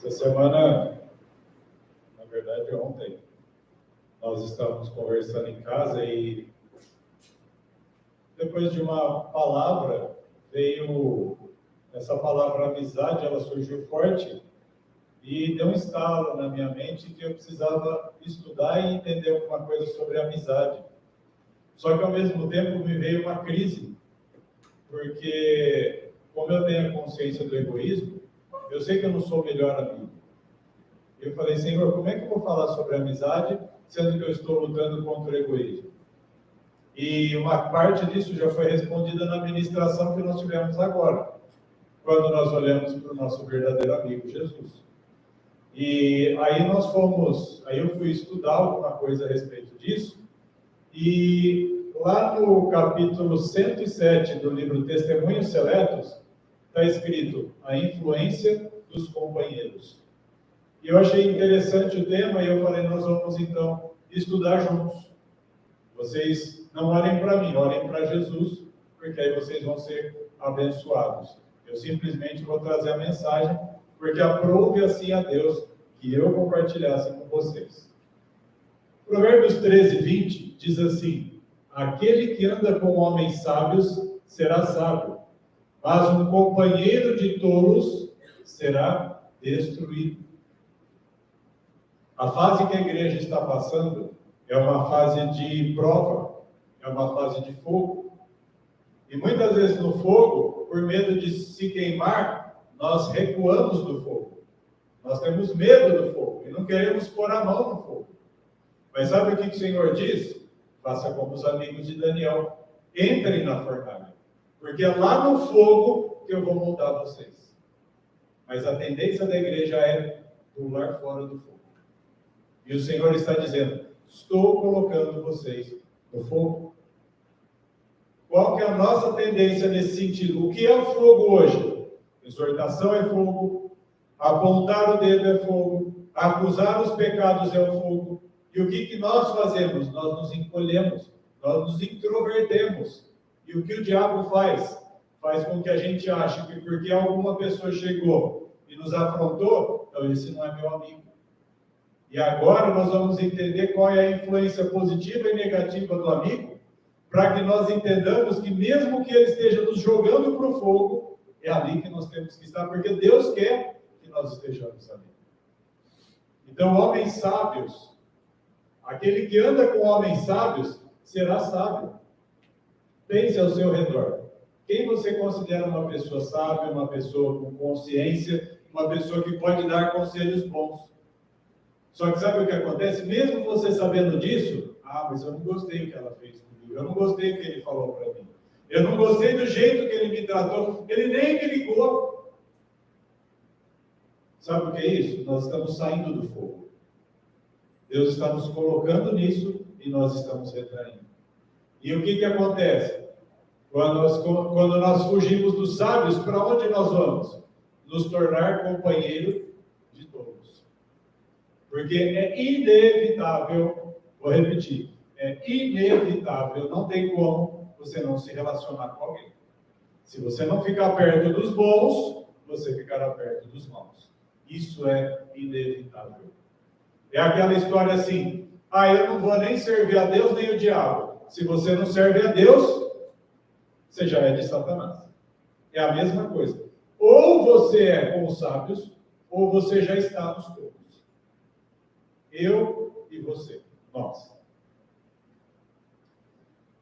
Essa semana, na verdade ontem, nós estávamos conversando em casa e depois de uma palavra, veio essa palavra amizade, ela surgiu forte e deu um estalo na minha mente que eu precisava estudar e entender alguma coisa sobre amizade. Só que ao mesmo tempo me veio uma crise, porque como eu tenho a consciência do egoísmo, eu sei que eu não sou o melhor amigo. Eu falei, Senhor, como é que eu vou falar sobre amizade, sendo que eu estou lutando contra o egoísmo? E uma parte disso já foi respondida na ministração que nós tivemos agora, quando nós olhamos para o nosso verdadeiro amigo, Jesus. E aí eu fui estudar alguma coisa a respeito disso, e lá no capítulo 107 do livro Testemunhos Seletos, está escrito a influência dos companheiros. E eu achei interessante o tema, e eu falei, nós vamos então estudar juntos. Vocês não olhem para mim, olhem para Jesus, porque aí vocês vão ser abençoados. Eu simplesmente vou trazer a mensagem, porque aprove assim a Deus que eu compartilhasse com vocês. Provérbios 13, 20 diz assim: aquele que anda com homens sábios será sábio, mas um companheiro de tolos será destruído. A fase que a igreja está passando é uma fase de prova, é uma fase de fogo. E muitas vezes no fogo, por medo de se queimar, nós recuamos do fogo. Nós temos medo do fogo e não queremos pôr a mão no fogo. Mas sabe o que o Senhor diz? Faça como os amigos de Daniel. Entrem na fornalha. Porque é lá no fogo que eu vou moldar vocês. Mas a tendência da igreja é pular fora do fogo. E o Senhor está dizendo, estou colocando vocês no fogo. Qual que é a nossa tendência nesse sentido? O que é o fogo hoje? Exortação é fogo, apontar o dedo é fogo, acusar os pecados é o fogo. E o que nós fazemos? Nós nos encolhemos, nós nos introvertemos. E o que o diabo faz? Faz com que a gente ache que porque alguma pessoa chegou e nos afrontou, então esse não é meu amigo. E agora nós vamos entender qual é a influência positiva e negativa do amigo, para que nós entendamos que mesmo que ele esteja nos jogando para o fogo, é ali que nós temos que estar, porque Deus quer que nós estejamos ali. Então, homens sábios, aquele que anda com homens sábios, será sábio. Pense ao seu redor. Quem você considera uma pessoa sábia, uma pessoa com consciência, uma pessoa que pode dar conselhos bons? Só que sabe o que acontece? Mesmo você sabendo disso, mas eu não gostei do que ela fez comigo, eu não gostei do que ele falou para mim, eu não gostei do jeito que ele me tratou, ele nem me ligou. Sabe o que é isso? Nós estamos saindo do fogo. Deus está nos colocando nisso e nós estamos retraindo. E o que acontece? Quando nós fugimos dos sábios, para onde nós vamos? Nos tornar companheiro de todos. Porque é inevitável, vou repetir, é inevitável, não tem como você não se relacionar com alguém. Se você não ficar perto dos bons, você ficará perto dos maus. Isso é inevitável. É aquela história assim, eu não vou nem servir a Deus nem o diabo. Se você não serve a Deus, você já é de Satanás. É a mesma coisa. Ou você é com os sábios, ou você já está nos tolos. Eu e você, nós.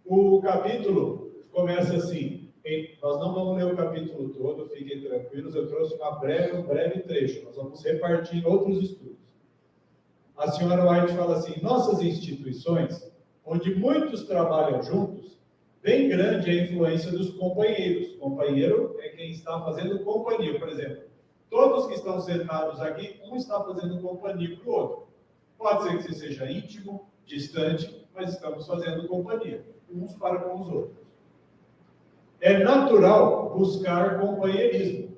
O capítulo começa assim, nós não vamos ler o capítulo todo, fiquem tranquilos, eu trouxe um breve trecho, nós vamos repartir em outros estudos. A senhora White fala assim, nossas instituições, onde muitos trabalham juntos, bem grande é a influência dos companheiros. Companheiro é quem está fazendo companhia, por exemplo. Todos que estão sentados aqui, um está fazendo companhia para o outro. Pode ser que você seja íntimo, distante, mas estamos fazendo companhia, uns para com os outros. É natural buscar companheirismo.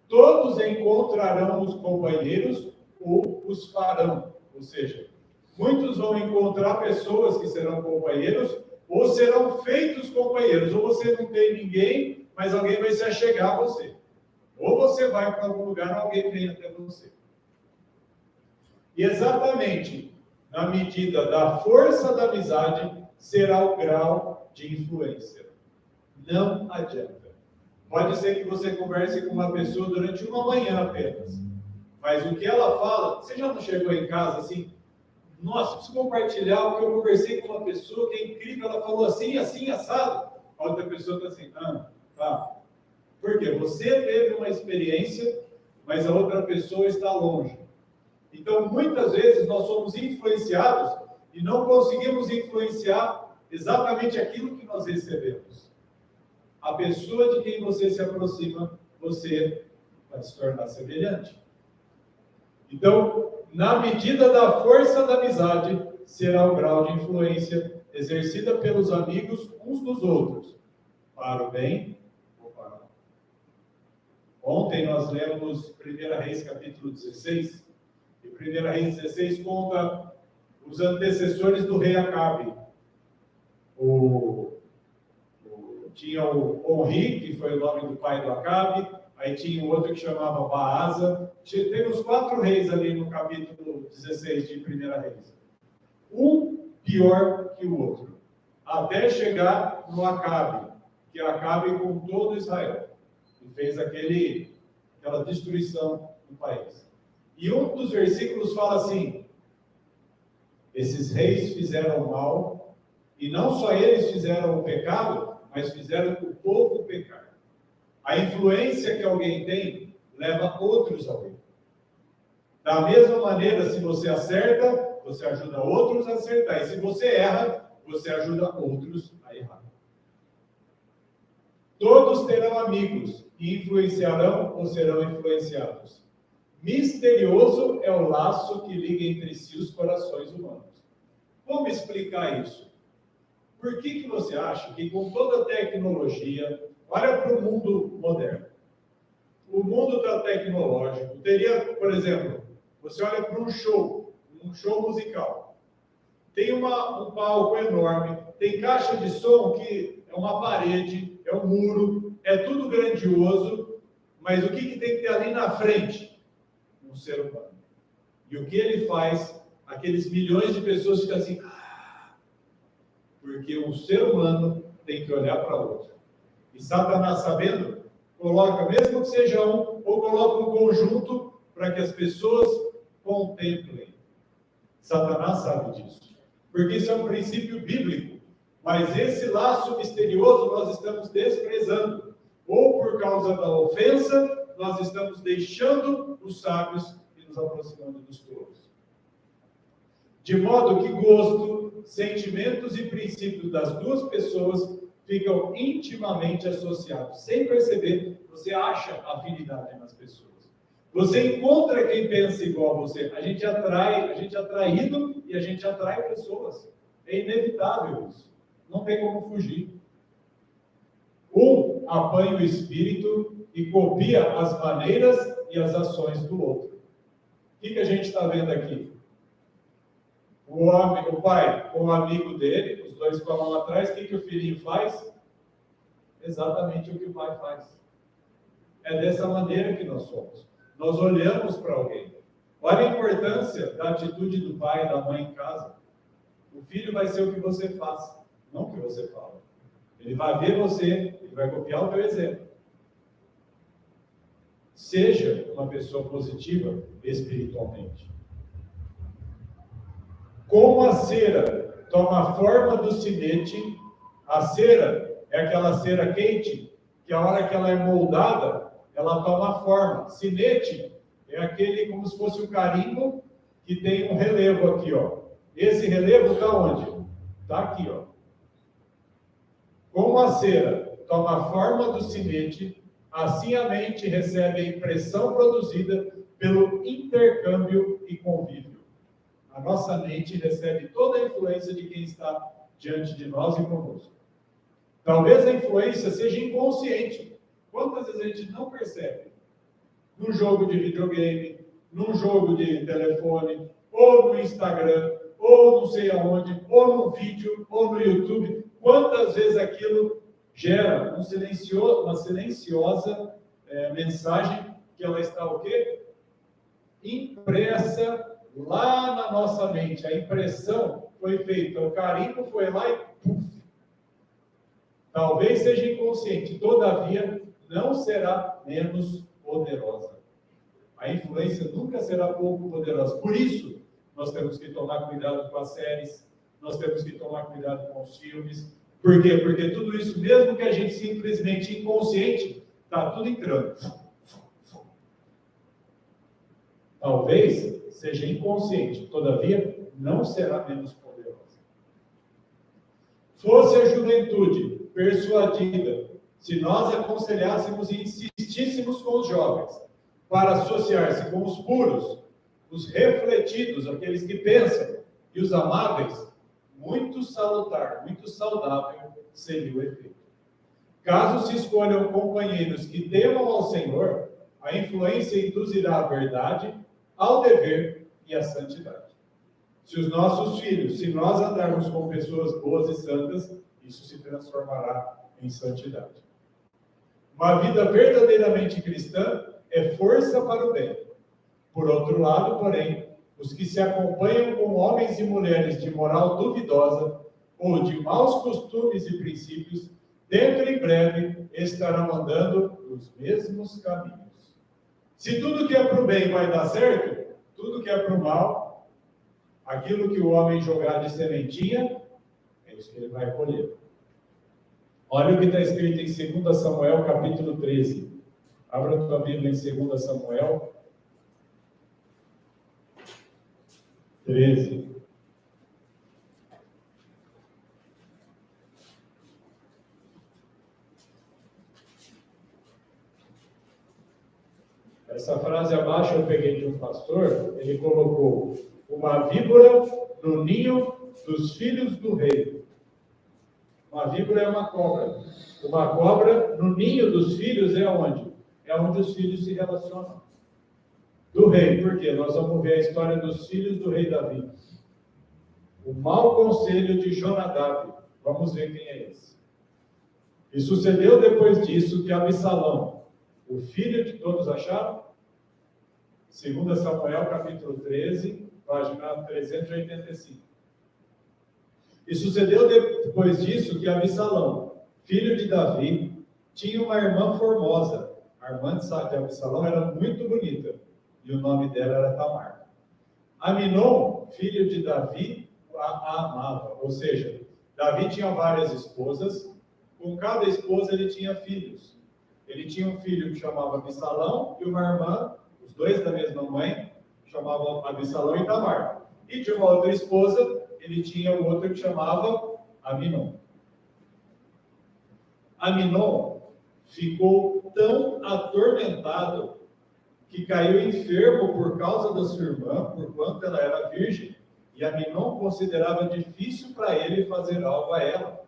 Todos encontrarão os companheiros ou os farão. Ou seja, muitos vão encontrar pessoas que serão companheiros ou serão feitos companheiros. Ou você não tem ninguém, mas alguém vai se achegar a você. Ou você vai para algum lugar, alguém vem até você. E exatamente na medida da força da amizade será o grau de influência. Não adianta. Pode ser que você converse com uma pessoa durante uma manhã apenas, mas o que ela fala, você já não chegou em casa assim, nossa, preciso compartilhar o que eu conversei com uma pessoa que é incrível, ela falou assim, assim, assado. A outra pessoa está assim, tá. Por quê? Você teve uma experiência, mas a outra pessoa está longe. Então, muitas vezes, nós somos influenciados e não conseguimos influenciar exatamente aquilo que nós recebemos. A pessoa de quem você se aproxima, você vai se tornar semelhante. Então, na medida da força da amizade, será o grau de influência exercida pelos amigos uns dos outros, para o bem ou para o mal. Ontem nós lemos 1 Reis capítulo 16, e 1 Reis 16 conta os antecessores do rei Acabe. Tinha o Onri, que foi o nome do pai do Acabe, aí tinha um outro que chamava Baasa. Tem os 4 reis ali no capítulo 16 de 1 Reis. Um pior que o outro, até chegar no Acabe, que Acabe com todo Israel, e fez aquela destruição do país. E um dos versículos fala assim: esses reis fizeram mal, e não só eles fizeram o pecado, mas fizeram o povo pecar. A influência que alguém tem leva outros ao erro. Da mesma maneira, se você acerta, você ajuda outros a acertar. E se você erra, você ajuda outros a errar. Todos terão amigos e influenciarão ou serão influenciados. Misterioso é o laço que liga entre si os corações humanos. Como explicar isso? Por que você acha que com toda a tecnologia, olha para o mundo moderno, o mundo está tecnológico, teria, por exemplo, você olha para um show musical, tem um palco enorme, tem caixa de som que é uma parede, é um muro, é tudo grandioso, mas o que tem que ter ali na frente? Um ser humano. E o que ele faz? Aqueles milhões de pessoas ficam assim, porque um ser humano tem que olhar para outro. E Satanás, sabendo, coloca, mesmo que seja um, ou coloca um conjunto para que as pessoas contemplem. Satanás sabe disso. Porque isso é um princípio bíblico. Mas esse laço misterioso nós estamos desprezando. Ou por causa da ofensa, nós estamos deixando os sábios e nos aproximando dos tolos. De modo que gosto, sentimentos e princípios das duas pessoas ficam intimamente associados. Sem perceber, você acha afinidade nas pessoas. Você encontra quem pensa igual a você. A gente é atraído e a gente atrai pessoas. É inevitável isso. Não tem como fugir. Um apanha o espírito e copia as maneiras e as ações do outro. O que a gente está vendo aqui? O pai com o amigo dele, os dois com a mão atrás, o que o filhinho faz? Exatamente o que o pai faz. É dessa maneira que nós somos. Nós olhamos para alguém. Olha a importância da atitude do pai e da mãe em casa. O filho vai ser o que você faz, não o que você fala. Ele vai ver você, ele vai copiar o teu exemplo. Seja uma pessoa positiva espiritualmente. Como a cera toma a forma do sinete, a cera é aquela cera quente, que a hora que ela é moldada, ela toma forma. Sinete é aquele como se fosse um carimbo que tem um relevo aqui, ó. Esse relevo está onde? Está aqui, ó. Como a cera toma a forma do sinete, assim a mente recebe a impressão produzida pelo intercâmbio e convívio. A nossa mente recebe toda a influência de quem está diante de nós e conosco. Talvez a influência seja inconsciente. Quantas vezes a gente não percebe? Num jogo de videogame, num jogo de telefone, ou no Instagram, ou não sei aonde, ou no vídeo, ou no YouTube. Quantas vezes aquilo gera uma silenciosa mensagem que ela está o quê? Impressa lá na nossa mente, a impressão foi feita, o carimbo foi lá e puf. Talvez seja inconsciente, todavia não será menos poderosa. A influência nunca será pouco poderosa. Por isso, nós temos que tomar cuidado com as séries, nós temos que tomar cuidado com os filmes. Por quê? Porque tudo isso, mesmo que a gente simplesmente inconsciente, está tudo entrando. Talvez seja inconsciente, todavia não será menos poderosa. Fosse a juventude persuadida, se nós aconselhássemos e insistíssemos com os jovens para associar-se com os puros, os refletidos, aqueles que pensam, e os amáveis, muito salutar, muito saudável seria o efeito. Caso se escolham companheiros que temam ao Senhor, a influência induzirá à verdade, ao dever e à santidade. Se os nossos filhos, se nós andarmos com pessoas boas e santas, isso se transformará em santidade. Uma vida verdadeiramente cristã é força para o bem. Por outro lado, porém, os que se acompanham com homens e mulheres de moral duvidosa ou de maus costumes e princípios, dentro em breve estarão andando nos mesmos caminhos. Se tudo que é para o bem vai dar certo, tudo que é para o mal, aquilo que o homem jogar de sementinha, é isso que ele vai colher. Olha o que está escrito em 2 Samuel, capítulo 13. Abra a tua Bíblia em 2 Samuel 13. Essa frase abaixo eu peguei de um pastor, ele colocou uma víbora no ninho dos filhos do rei. Uma víbora é uma cobra. Uma cobra no ninho dos filhos é onde? É onde os filhos se relacionam. Do rei, por quê? Nós vamos ver a história dos filhos do rei Davi. O mau conselho de Jonadab. Vamos ver quem é esse. E sucedeu depois disso que Absalão, o filho de todos acharam? 2 Samuel, capítulo 13, página 385. E sucedeu depois disso que Absalão, filho de Davi, tinha uma irmã formosa. A irmã de Absalão era muito bonita, e o nome dela era Tamar. Aminon, filho de Davi, a amava. Ou seja, Davi tinha várias esposas, com cada esposa ele tinha filhos. Ele tinha um filho que chamava Absalão e uma irmã, os dois da mesma mãe, chamavam Absalão e Tamar. E de uma outra esposa, ele tinha o outro que chamava Aminon. Aminon ficou tão atormentado que caiu enfermo por causa da sua irmã, porquanto ela era virgem, e Aminon considerava difícil para ele fazer algo a ela.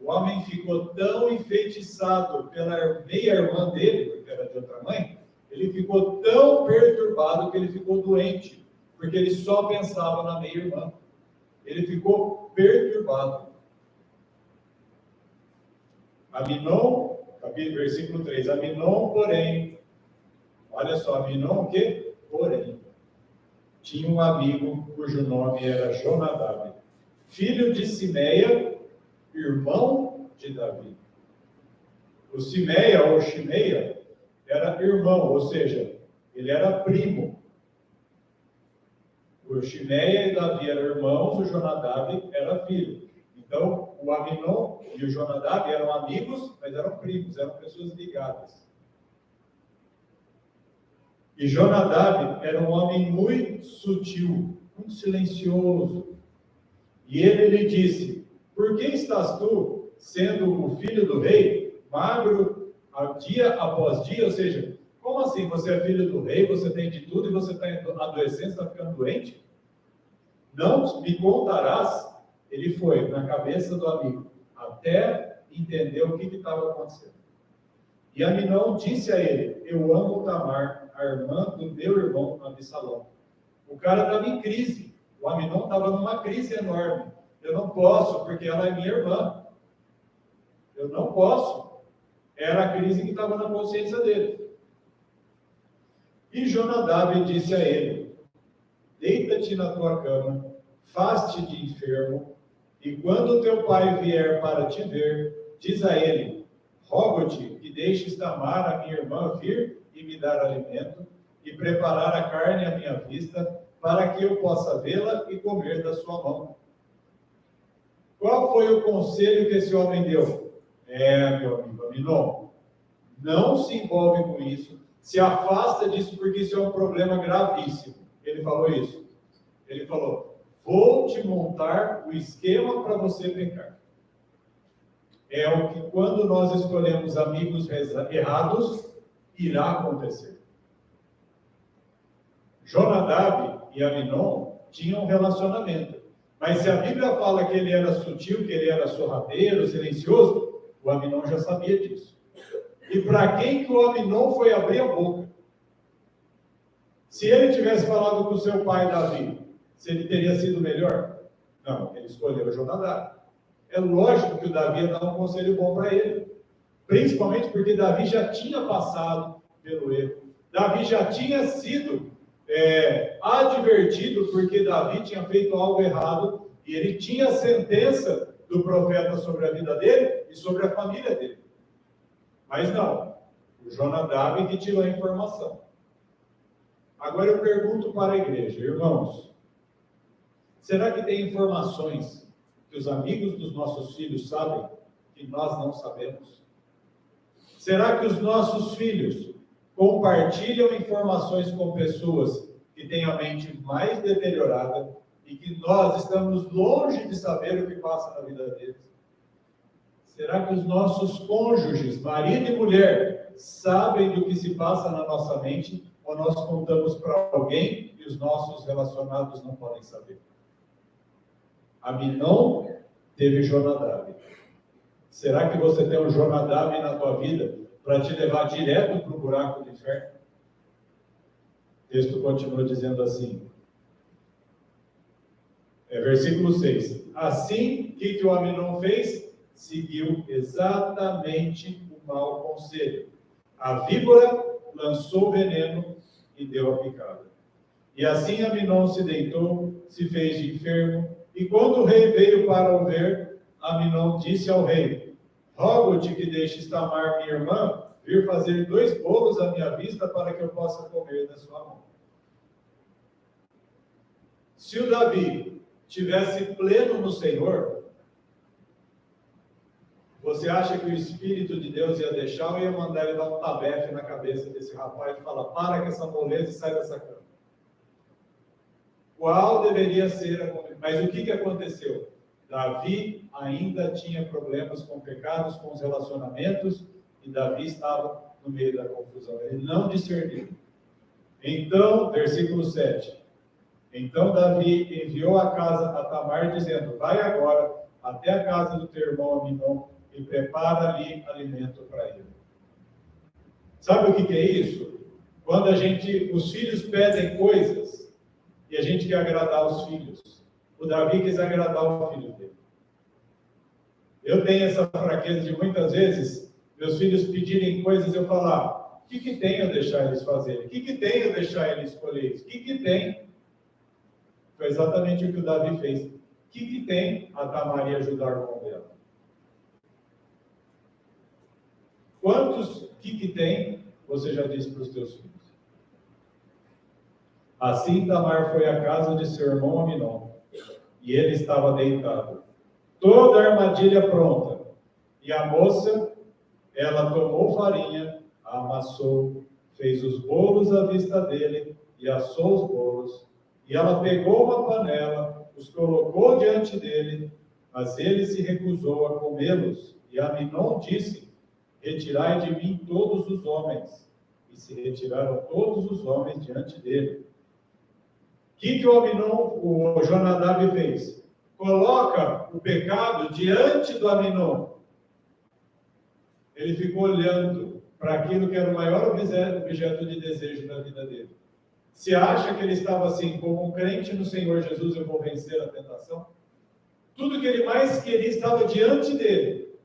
O homem ficou tão enfeitiçado pela meia-irmã dele, porque era de outra mãe, ele ficou tão perturbado que ele ficou doente, porque ele só pensava na meia-irmã. Ele ficou perturbado. Aminon, versículo 3, Aminon, porém, olha só, Aminon o quê? Porém, tinha um amigo cujo nome era Jonadab, filho de Simeia, irmão de Davi. O Simeia ou Shimeia era irmão, ou seja, ele era primo. O Shimeia e Davi eram irmãos, o Jonadab era filho. Então, o Aminon e o Jonadab eram amigos, mas eram primos, eram pessoas ligadas. E Jonadab era um homem muito sutil, muito silencioso. E ele lhe disse: por que estás tu, sendo o filho do rei, magro dia após dia? Ou seja, como assim você é filho do rei, você tem de tudo e você está adoecendo, está ficando doente? Não me contarás? Ele foi na cabeça do amigo, até entender o que estava acontecendo. E Aminon disse a ele: eu amo Tamar, a irmã do meu irmão Absalão. O cara estava em crise. O Aminon estava numa crise enorme. Eu não posso, porque ela é minha irmã. Eu não posso. Era a crise que estava na consciência dele. E Jonadab disse a ele: deita-te na tua cama, faz-te de enfermo, e quando teu pai vier para te ver, diz a ele: rogo-te que deixes Tamar, a minha irmã, vir e me dar alimento, e preparar a carne à minha vista, para que eu possa vê-la e comer da sua mão. Qual foi o conselho que esse homem deu? Meu amigo Aminon, não se envolve com isso, se afasta disso, porque isso é um problema gravíssimo. Ele falou isso. Ele falou: vou te montar o esquema para você pecar. É o que, quando nós escolhemos amigos errados, irá acontecer. Jonadab e Aminon tinham um relacionamento. Mas se a Bíblia fala que ele era sutil, que ele era sorrateiro, silencioso, o Aminon já sabia disso. E para quem que o Aminon foi abrir a boca? Se ele tivesse falado com o seu pai Davi, se ele teria sido melhor? Não, ele escolheu Jonadab. É lógico que o Davi ia dar um conselho bom para ele. Principalmente porque Davi já tinha passado pelo erro. Davi já tinha sido advertido porque Davi tinha feito algo errado e ele tinha a sentença do profeta sobre a vida dele e sobre a família dele. Mas não, o Jonadab que tirou a informação. Agora eu pergunto para a igreja, irmãos, será que tem informações que os amigos dos nossos filhos sabem que nós não sabemos? Será que os nossos filhos compartilham informações com pessoas que têm a mente mais deteriorada e que nós estamos longe de saber o que passa na vida deles? Será que os nossos cônjuges, marido e mulher, sabem do que se passa na nossa mente ou nós contamos para alguém e os nossos relacionados não podem saber? Aminon teve Jonadab. Será que você tem um Jonadab na tua vida para te levar direto para o buraco do inferno? O texto continua dizendo assim, versículo 6. Assim, o que o Aminon fez? Seguiu exatamente o mau conselho. A víbora lançou veneno e deu a picada. E assim Aminon se deitou, se fez de enfermo, e quando o rei veio para o ver, Aminon disse ao rei: rogo-te que deixes Tamar, minha irmã, vir fazer 2 bolos à minha vista para que eu possa comer da sua mão. Se o Davi tivesse pleno no Senhor, você acha que o Espírito de Deus ia deixar ou ia mandar ele dar um tabefe na cabeça desse rapaz e falar: para com essa moleza e sai dessa cama? Qual deveria ser a... Mas o que aconteceu? Davi ainda tinha problemas com pecados, com os relacionamentos, e Davi estava no meio da confusão. Ele não discerniu. Então, versículo 7. Então Davi enviou a casa a Tamar, dizendo: vai agora até a casa do teu irmão Aminon e prepara ali alimento para ele. Sabe o que é isso? Quando os filhos pedem coisas e a gente quer agradar os filhos. O Davi quis agradar o filho dele. Eu tenho essa fraqueza de muitas vezes meus filhos pedirem coisas e eu falar: o que tem eu deixar eles fazerem? O que tem eu deixar eles escolherem? O que tem? Foi exatamente o que o Davi fez. O que tem a Tamar ajudar o irmão dela? Quantos que tem você já disse para os teus filhos? Assim Tamar foi à casa de seu irmão Aminon, e ele estava deitado, toda a armadilha pronta. E a moça, ela tomou farinha, a amassou, fez os bolos à vista dele, e assou os bolos. E ela pegou uma panela, os colocou diante dele, mas ele se recusou a comê-los. E Aminon disse: retirai de mim todos os homens. E se retiraram todos os homens diante dele. O que o Jonadab fez? Coloca o pecado diante do Aminon. Ele ficou olhando para aquilo que era o maior objeto de desejo da vida dele. Se acha que ele estava assim, como um crente no Senhor Jesus, eu vou vencer a tentação? Tudo que ele mais queria estava diante dele.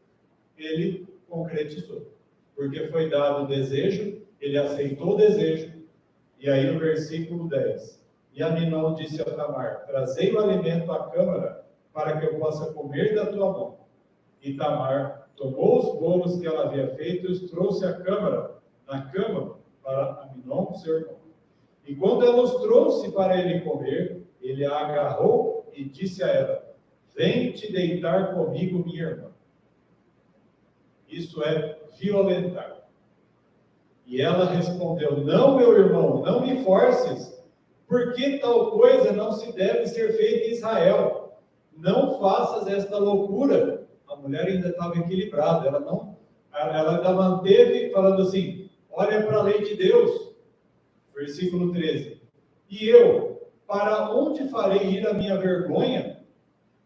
Ele concretizou. Porque foi dado o desejo, ele aceitou o desejo. E aí no versículo 10. E Aminon disse a Tamar: trazei o alimento à câmara, para que eu possa comer da tua mão. E Tamar tomou os bolos que ela havia feito e os trouxe à câmara, na cama, para Aminon, seu irmão. E quando ela os trouxe para ele comer, ele a agarrou e disse a ela: vem te deitar comigo, minha irmã. Isso é violentar. E ela respondeu: não, meu irmão, não me forces, porque tal coisa não se deve ser feita em Israel. Não faças esta loucura. A mulher ainda estava equilibrada, ela ainda manteve falando assim: olha para a lei de Deus. Versículo 13. E eu, para onde farei ir a minha vergonha?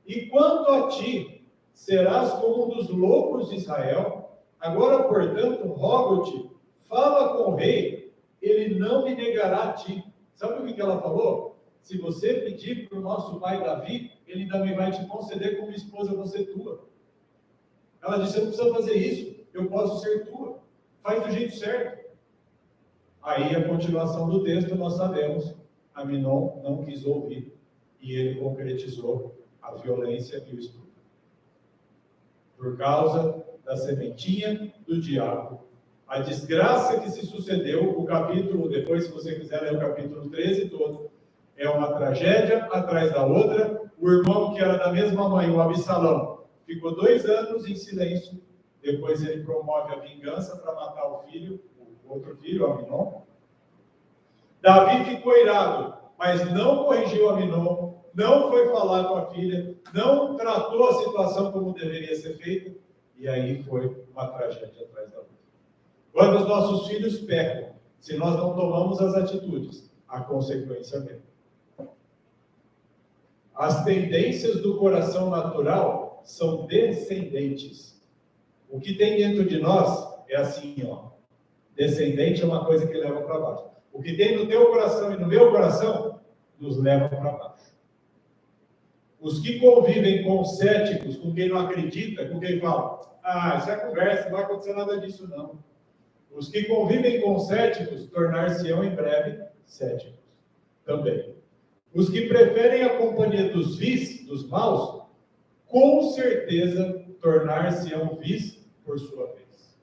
E quanto a ti, serás como um dos loucos de Israel? Agora, portanto, rogo-te, fala com o rei, ele não me negará a ti. Sabe o que ela falou? Se você pedir para o nosso pai Davi, ele também vai te conceder como esposa você tua. Ela disse: você não precisa fazer isso, eu posso ser tua. Faz do jeito certo. Aí a continuação do texto nós sabemos. Aminon não quis ouvir e ele concretizou a violência e o estupro. Por causa da sementinha do diabo. A desgraça que se sucedeu, o capítulo, depois se você quiser ler o capítulo 13 todo, é uma tragédia atrás da outra. O irmão que era da mesma mãe, o Absalão, ficou 2 anos em silêncio. Depois ele promove a vingança para matar o filho, o outro filho, Aminon. Davi ficou irado, mas não corrigiu Aminon, não foi falar com a filha, não tratou a situação como deveria ser feita, e aí foi uma tragédia atrás da outra. Quando os nossos filhos pecam, se nós não tomamos as atitudes, a consequência vem. As tendências do coração natural são descendentes. O que tem dentro de nós é assim, ó. Descendente é uma coisa que leva para baixo. O que tem no teu coração e no meu coração nos leva para baixo. Os que convivem com céticos, com quem não acredita, com quem fala: isso é conversa, não vai acontecer nada disso não. Os que convivem com céticos tornar-se-ão em breve céticos também. Os que preferem a companhia dos vis, dos maus, com certeza tornar-se-ão vis por sua vez.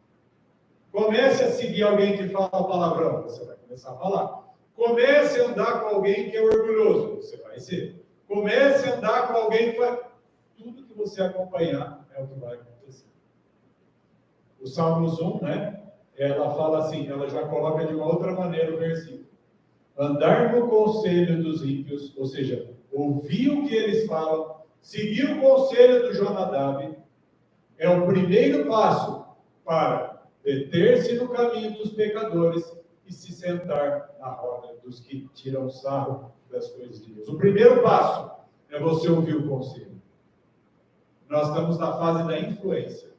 Comece a seguir alguém que fala palavrão, você vai começar a falar. Comece a andar com alguém que é orgulhoso, você vai ser. Comece a andar com alguém que faz... Tudo que você acompanhar é o que vai acontecer. O Salmos 1, né? Ela fala assim, ela já coloca de uma outra maneira o versículo. Andar no conselho dos ímpios, ou seja, ouvir o que eles falam, seguir o conselho do Jonadab, é o primeiro passo para deter-se no caminho dos pecadores e se sentar na roda dos que tiram sarro das coisas de Deus. O primeiro passo é você ouvir o conselho. Nós estamos na fase da influência.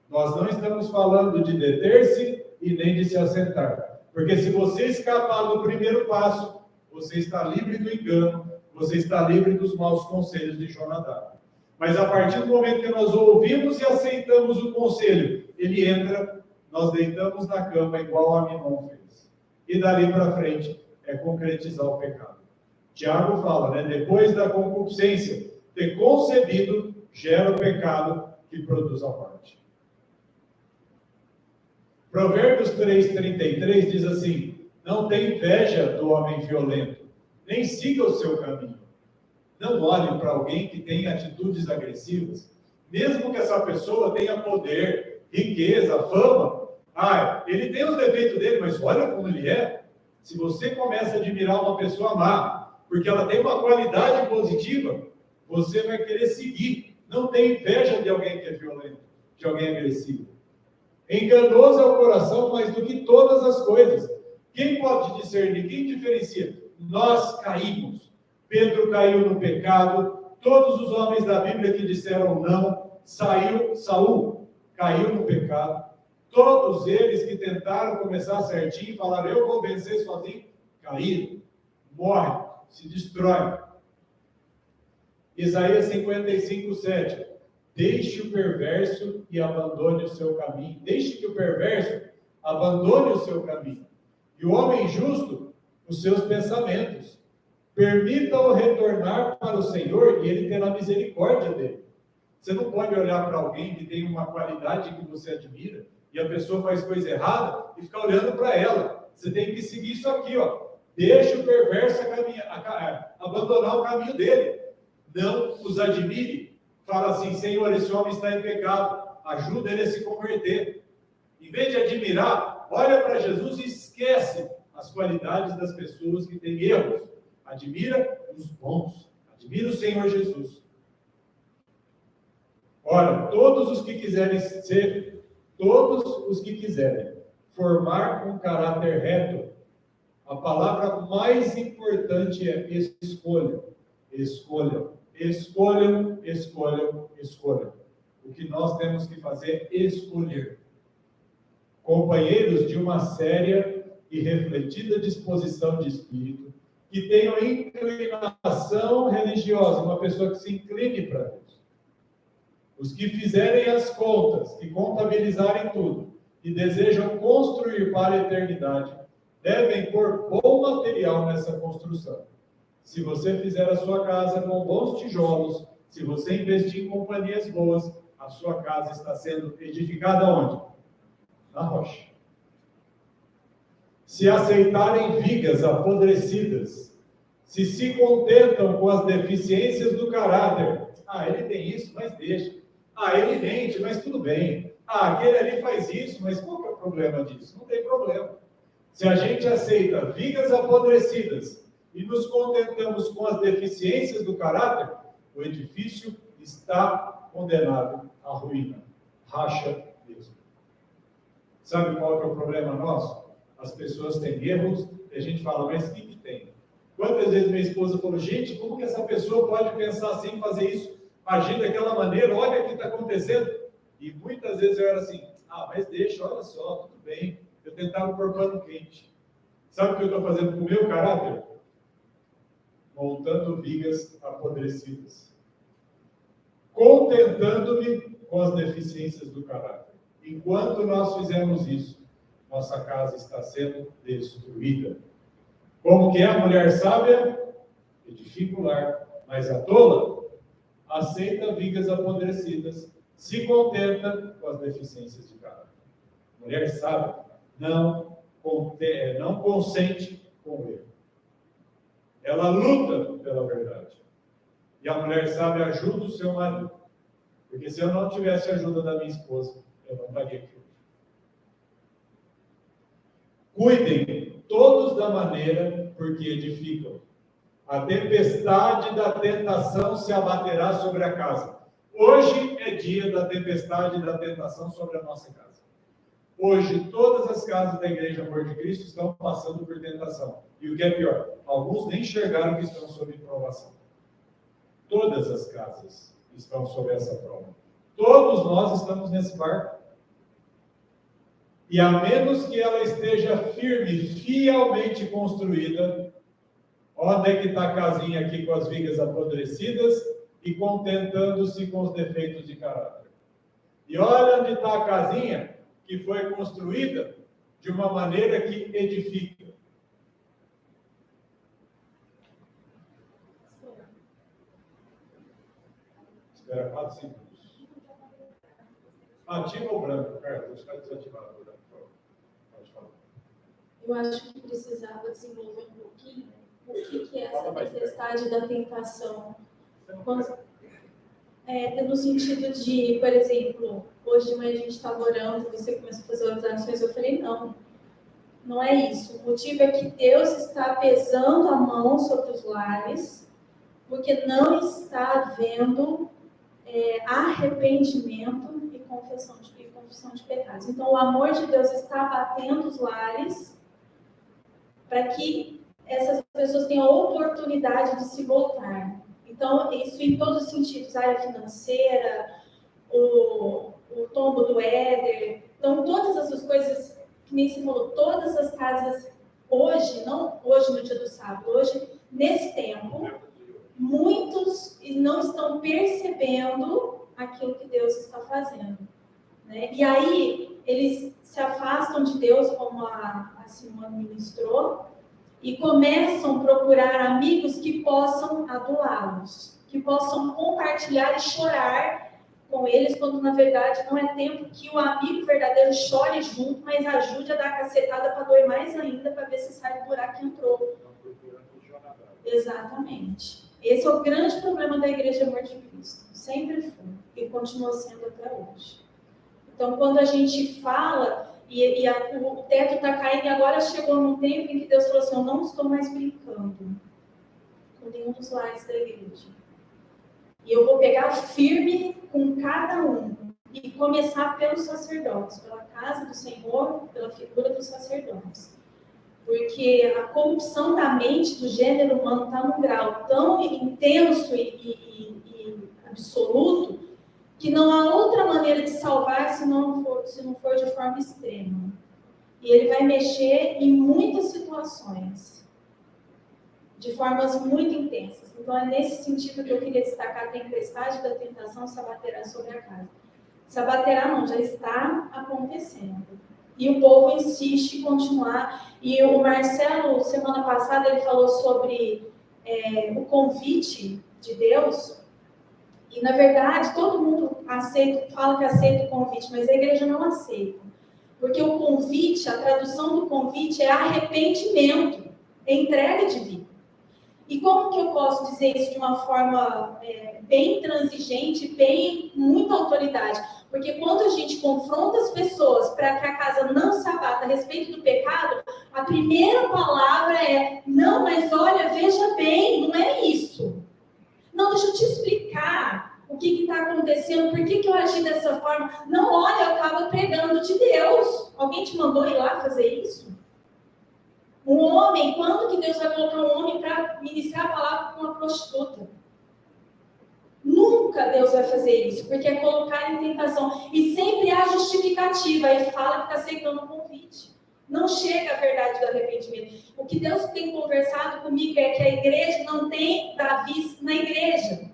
Nós não estamos falando de deter-se e nem de se assentar. Porque se você escapar do primeiro passo, você está livre do engano, você está livre dos maus conselhos de Jonadab. Mas a partir do momento que nós ouvimos e aceitamos o conselho, ele entra, nós deitamos na cama igual a Aminon fez. E dali para frente é concretizar o pecado. Tiago fala, né? Depois da concupiscência ter concebido, gera o pecado que produz a morte. Provérbios 3:33 diz assim: não tenha inveja do homem violento, nem siga o seu caminho. Não olhe para alguém que tem atitudes agressivas, mesmo que essa pessoa tenha poder, riqueza, fama. Ele tem os defeitos dele, mas olha como ele é. Se você começa a admirar uma pessoa má, porque ela tem uma qualidade positiva, você vai querer seguir. Não tenha inveja de alguém que é violento, de alguém agressivo. Enganoso é o coração mais do que todas as coisas. Quem pode discernir? Quem diferencia? Nós caímos. Pedro caiu no pecado. Todos os homens da Bíblia que disseram não, Saul caiu no pecado. Todos eles que tentaram começar certinho, falaram: eu vou vencer sozinho, caíram, morrem, se destroem. Isaías 55:7. Deixe o perverso e abandone o seu caminho. Deixe que o perverso abandone o seu caminho. E o homem justo, os seus pensamentos. Permita-o retornar para o Senhor e ele terá misericórdia dele. Você não pode olhar para alguém que tem uma qualidade que você admira e a pessoa faz coisa errada e ficar olhando para ela. Você tem que seguir isso aqui, ó. Deixa o perverso abandonar o caminho dele. Não os admire. Fala assim, Senhor, esse homem está em pecado. Ajuda ele a se converter. Em vez de admirar, olha para Jesus e esquece as qualidades das pessoas que têm erros. Admira os bons. Admira o Senhor Jesus. Olha, todos os que quiserem formar um caráter reto, a palavra mais importante é escolha. Escolham. Escolham, escolham, escolham. O que nós temos que fazer é escolher. Companheiros de uma séria e refletida disposição de espírito, que tenham inclinação religiosa, uma pessoa que se incline para Deus. Os que fizerem as contas, que contabilizarem tudo, e desejam construir para a eternidade, devem pôr bom material nessa construção. Se você fizer a sua casa com bons tijolos, se você investir em companhias boas, a sua casa está sendo edificada onde? Na rocha. Se aceitarem vigas apodrecidas, se contentam com as deficiências do caráter, ele tem isso, mas deixa. Ele mente, mas tudo bem. Aquele ali faz isso, mas qual que é o problema disso? Não tem problema. Se a gente aceita vigas apodrecidas e nos contentamos com as deficiências do caráter, o edifício está condenado à ruína. Racha mesmo. Sabe qual que é o problema nosso? As pessoas têm erros e a gente fala, mas o que tem? Quantas vezes minha esposa falou, gente, como que essa pessoa pode pensar assim, fazer isso, agir daquela maneira, olha o que está acontecendo. E muitas vezes eu era assim, mas deixa, olha só, tudo bem. Eu tentava pôr pano quente. Sabe o que eu estou fazendo com o meu caráter? Montando vigas apodrecidas. Contentando-me com as deficiências do caráter. Enquanto nós fizermos isso, nossa casa está sendo destruída. Como que é a mulher sábia? Edifica o lar, mas a tola aceita vigas apodrecidas, se contenta com as deficiências de caráter. Mulher sábia não consente com o erro. Ela luta pela verdade. E a mulher sábia ajuda o seu marido. Porque se eu não tivesse a ajuda da minha esposa, eu não estaria aqui. Cuidem todos da maneira porque edificam. A tempestade da tentação se abaterá sobre a casa. Hoje é dia da tempestade e da tentação sobre a nossa casa. Hoje, todas as casas da Igreja Amor de Cristo estão passando por tentação. E o que é pior, alguns nem enxergaram que estão sob provação. Todas as casas estão sob essa prova. Todos nós estamos nesse barco. E a menos que ela esteja firme, fielmente construída, onde é que está a casinha aqui com as vigas apodrecidas e contentando-se com os defeitos de caráter? E olha onde está a casinha que foi construída de uma maneira que edifica. Espera 4 segundos. Ativa o branco, Carlos. Deixa eu desativar o branco. Pode falar. Eu acho que precisava desenvolver um pouquinho o que é essa tempestade da tentação. No sentido de, por exemplo, hoje de manhã a gente estava orando, você começou a fazer as orações, eu falei, não é isso. O motivo é que Deus está pesando a mão sobre os lares, porque não está havendo arrependimento e confissão de pecados. Então, o amor de Deus está batendo os lares para que essas pessoas tenham a oportunidade de se voltar. Então, isso em todos os sentidos, área financeira, o tombo do Éder. Então, todas essas coisas, que nem se falou, todas as casas, hoje, não hoje no dia do sábado, hoje, nesse tempo, muitos não estão percebendo aquilo que Deus está fazendo. Né? E aí, eles se afastam de Deus, como a Simone ministrou, e começam a procurar amigos que possam adulá-los, que possam compartilhar e chorar com eles, quando na verdade não é tempo que o amigo verdadeiro chore junto, mas ajude a dar a cacetada para doer mais ainda, para ver se sai do buraco que entrou. Exatamente. Esse é o grande problema da Igreja Amor de Cristo. Sempre foi e continua sendo até hoje. Então, quando a gente fala o teto está caindo, e agora chegou num tempo em que Deus falou assim: eu não estou mais brincando com nenhum dos lares da igreja. E eu vou pegar firme com cada um e começar pelos sacerdotes, pela casa do Senhor, pela figura dos sacerdotes. Porque a corrupção da mente do gênero humano está num grau tão intenso e absoluto que não há outra maneira de salvar se não for de forma extrema. E ele vai mexer em muitas situações, de formas muito intensas. Então, é nesse sentido que eu queria destacar a tempestade da tentação se abaterá sobre a casa. Se abaterá não, já está acontecendo. E o povo insiste em continuar. E o Marcelo, semana passada, ele falou sobre o convite de Deus. E, na verdade, todo mundo fala que aceita o convite, mas a igreja não aceita. Porque o convite, a tradução do convite é arrependimento, é entrega de vida. E como que eu posso dizer isso de uma forma bem transigente, com muita autoridade? Porque quando a gente confronta as pessoas para que a casa não se abata a respeito do pecado, a primeira palavra é: não, mas olha, veja bem, não é isso. Não, deixa eu te explicar o que está acontecendo, por que eu agi dessa forma. Não, olha, eu estava pregando de Deus. Alguém te mandou ir lá fazer isso? Um homem, quando que Deus vai colocar um homem para ministrar a palavra com uma prostituta? Nunca Deus vai fazer isso, porque é colocar em tentação. E sempre há justificativa, e fala que está aceitando o convite. Não chega a verdade do arrependimento. O que Deus tem conversado comigo é que a igreja não tem Davi na igreja.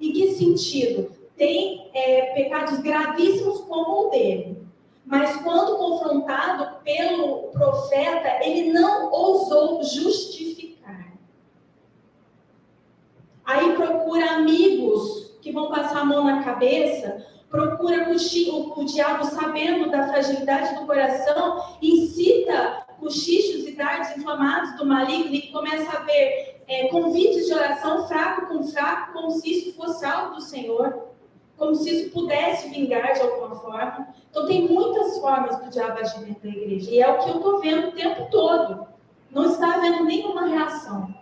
Em que sentido? Tem pecados gravíssimos como o dele. Mas quando confrontado pelo profeta, ele não ousou justificar. Aí procura amigos que vão passar a mão na cabeça, procura o diabo, sabendo da fragilidade do coração, incita cochichos e dardos inflamados do maligno, e começa a ver convites de oração fraco, como se isso fosse algo do Senhor, como se isso pudesse vingar de alguma forma. Então tem muitas formas do diabo agir dentro da igreja, e é o que eu estou vendo o tempo todo. Não está havendo nenhuma reação.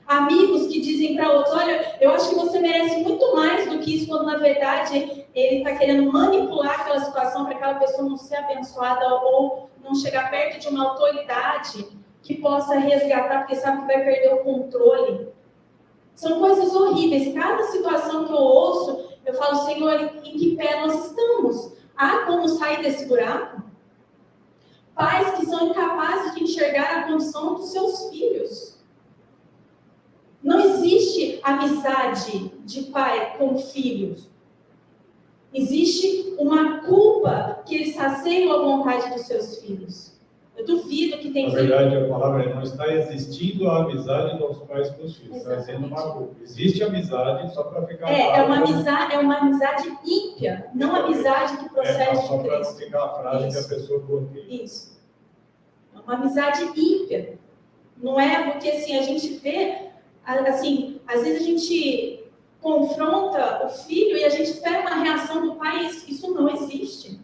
Amigos que dizem para outros: olha, eu acho que você merece muito mais do que isso, quando na verdade ele está querendo manipular aquela situação para aquela pessoa não ser abençoada ou não chegar perto de uma autoridade que possa resgatar, porque sabe que vai perder o controle. São coisas horríveis. Cada situação que eu ouço, eu falo: Senhor, em que pé nós estamos? Há como sair desse buraco? Pais que são incapazes de enxergar a condição dos seus filhos. Não existe amizade de pai com filhos. Existe uma culpa que eles saciam a vontade dos seus filhos. Eu duvido que tem... Na verdade, a palavra é: não está existindo a amizade dos pais com os filhos. Exatamente. Está sendo uma culpa. Existe amizade, só para ficar claro. É uma amizade ímpia, não amizade que procede de Cristo. Só para não ficar a frase que a pessoa bloqueia. Isso. É uma amizade ímpia. Não é porque assim, a gente vê... Assim, às vezes a gente confronta o filho e a gente espera uma reação do pai, isso não existe.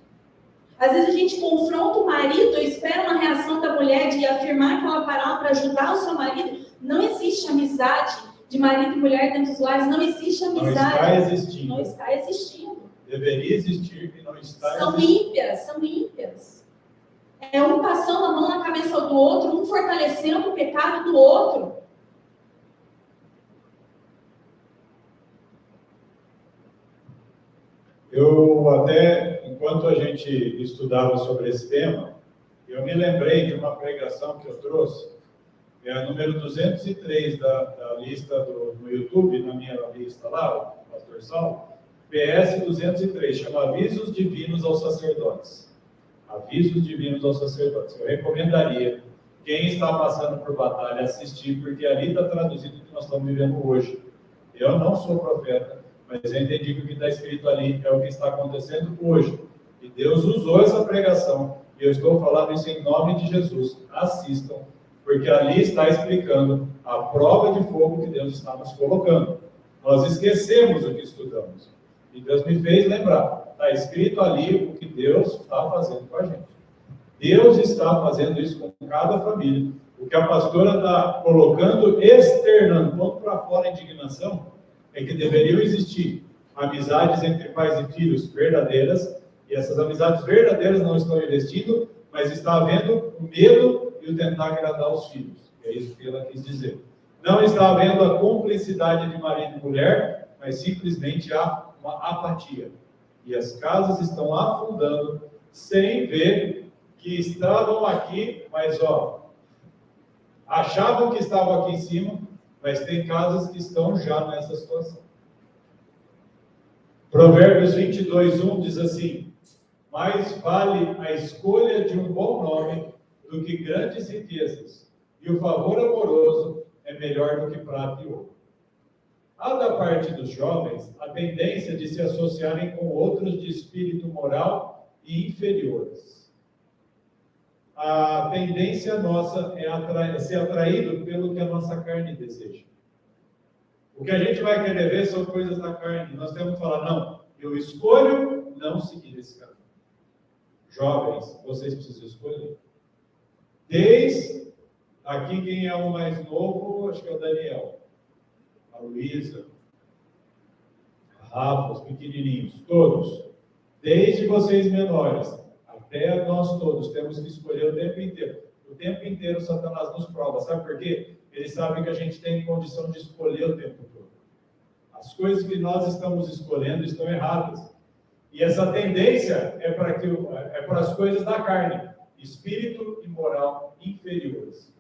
Às vezes a gente confronta o marido e espera uma reação da mulher de afirmar aquela palavra para ajudar o seu marido. Não existe amizade de marido e mulher dentro dos lares, não existe amizade. Não está existindo. Não está existindo. Deveria existir e não está são existindo. São ímpias. É um passando a mão na cabeça do outro, um fortalecendo o pecado do outro. Eu até, enquanto a gente estudava sobre esse tema, eu me lembrei de uma pregação que eu trouxe, é a número 203 da lista no YouTube, na minha lista lá, o Pastor Saulo, PS 203, chama Avisos Divinos aos Sacerdotes. Avisos Divinos aos Sacerdotes. Eu recomendaria quem está passando por batalha assistir, porque ali está traduzido o que nós estamos vivendo hoje. Eu não sou profeta, mas eu entendi que o que está escrito ali é o que está acontecendo hoje. E Deus usou essa pregação, e eu estou falando isso em nome de Jesus. Assistam, porque ali está explicando a prova de fogo que Deus está nos colocando. Nós esquecemos o que estudamos. E Deus me fez lembrar. Está escrito ali o que Deus está fazendo com a gente. Deus está fazendo isso com cada família. O que a pastora está colocando, externando, pondo para fora a indignação, é que deveriam existir amizades entre pais e filhos verdadeiras, e essas amizades verdadeiras não estão investindo, mas está havendo o medo e o tentar agradar os filhos. É isso que ela quis dizer. Não está havendo a cumplicidade de marido e mulher, mas simplesmente há uma apatia. E as casas estão afundando sem ver que estavam aqui, mas achavam que estavam aqui em cima, mas tem casas que estão já nessa situação. Provérbios 22:1 diz assim: mais vale a escolha de um bom nome do que grandes riquezas, e o favor amoroso é melhor do que prata e ouro. Há da parte dos jovens a tendência de se associarem com outros de espírito moral e inferiores. A tendência nossa é ser atraído pelo que a nossa carne deseja. O que a gente vai querer ver são coisas da carne. Nós temos que falar, não, eu escolho não seguir esse caminho. Jovens, vocês precisam escolher. Desde aqui, quem é o mais novo, acho que é o Daniel. A Luísa, a Rafa, os pequenininhos, todos. Desde vocês menores até nós todos, temos que escolher o tempo inteiro. O tempo inteiro Satanás nos prova. Sabe por quê? Ele sabe que a gente tem condição de escolher o tempo todo. As coisas que nós estamos escolhendo estão erradas. E essa tendência é para as coisas da carne, espírito e moral inferiores.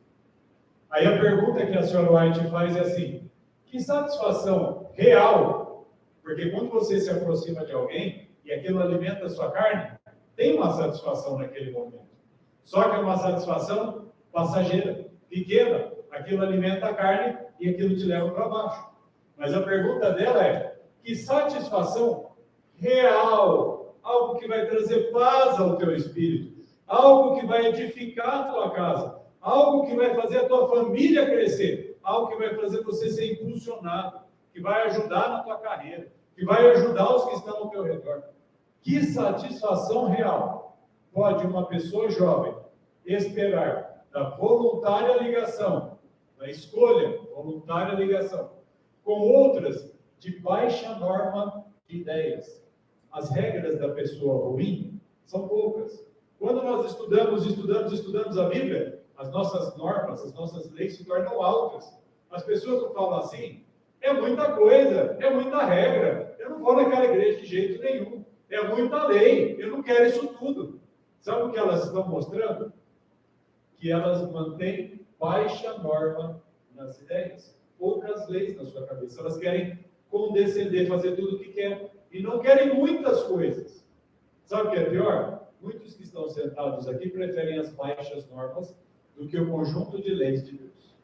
Aí a pergunta que a senhora White faz é assim: que satisfação real, porque quando você se aproxima de alguém e aquilo alimenta a sua carne, tem uma satisfação naquele momento. Só que é uma satisfação passageira, pequena. Aquilo alimenta a carne e aquilo te leva para baixo. Mas a pergunta dela é: que satisfação real, algo que vai trazer paz ao teu espírito, algo que vai edificar a tua casa, algo que vai fazer a tua família crescer, algo que vai fazer você ser impulsionado, que vai ajudar na tua carreira, que vai ajudar os que estão ao teu redor. Que satisfação real pode uma pessoa jovem esperar da voluntária ligação, da escolha voluntária ligação, com outras de baixa norma de ideias? As regras da pessoa ruim são poucas. Quando nós estudamos a Bíblia, as nossas normas, as nossas leis se tornam altas. As pessoas não falam assim: é muita coisa, é muita regra, eu não vou naquela igreja de jeito nenhum, é muita lei, eu não quero isso tudo. Sabe o que elas estão mostrando? Que elas mantêm baixa norma nas ideias, poucas leis na sua cabeça. Elas querem condescender, fazer tudo o que querem, e não querem muitas coisas. Sabe o que é pior? Muitos que estão sentados aqui preferem as baixas normas do que o conjunto de leis de Deus.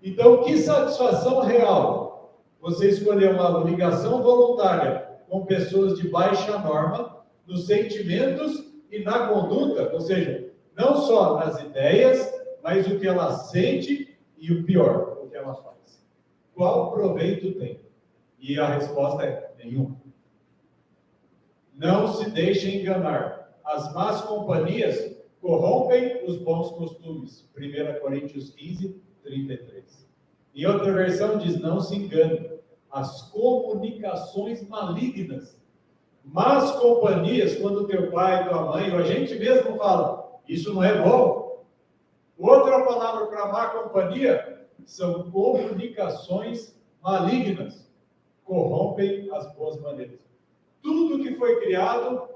Então, que satisfação real você escolher uma ligação voluntária com pessoas de baixa norma, nos sentimentos e na conduta, ou seja, não só nas ideias, mas o que ela sente e o pior, o que ela faz. Qual proveito tem? E a resposta é: nenhum. Não se deixem enganar. As más companhias corrompem os bons costumes. 1 Coríntios 15, 33. Em outra versão diz: não se engane. As comunicações malignas. Más companhias, quando teu pai, tua mãe, ou a gente mesmo fala, isso não é bom. Outra palavra para má companhia são comunicações malignas. Corrompem as boas maneiras. Tudo que foi criado